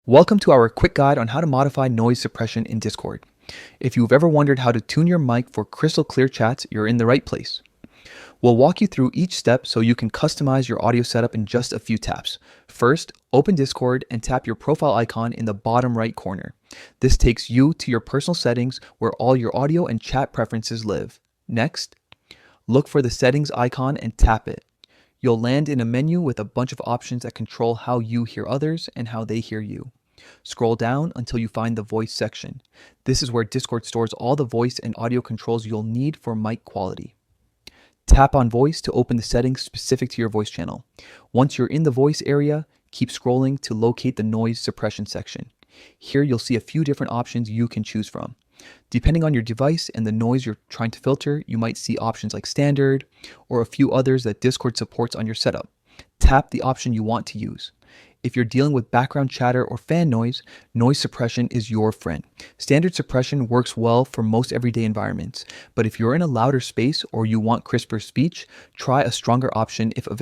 Welcome to our quick guide on how to modify noise suppression in Discord. If you've ever wondered how to tune your mic for crystal clear chats, you're in the right place. We'll walk you through each step so you can customize your audio setup in just a few taps. First, open Discord and tap your profile icon in the bottom right corner. This takes you to your personal settings where all your audio and chat preferences live. Next, look for the settings icon and tap it. You'll land in a menu with a bunch of options that control how you hear others and how they hear you. Scroll down until you find the voice section. This is where Discord stores all the voice and audio controls you'll need for mic quality. Tap on voice to open the settings specific to your voice channel. Once you're in the voice area, keep scrolling to locate the noise suppression section. Here you'll see a few different options you can choose from. Depending on your device and the noise you're trying to filter, you might see options like standard or a few others that Discord supports on your setup. Tap the option you want to use. If you're dealing with background chatter or fan noise, noise suppression is your friend. Standard suppression works well for most everyday environments, but if you're in a louder space or you want crisper speech, try a stronger option if available.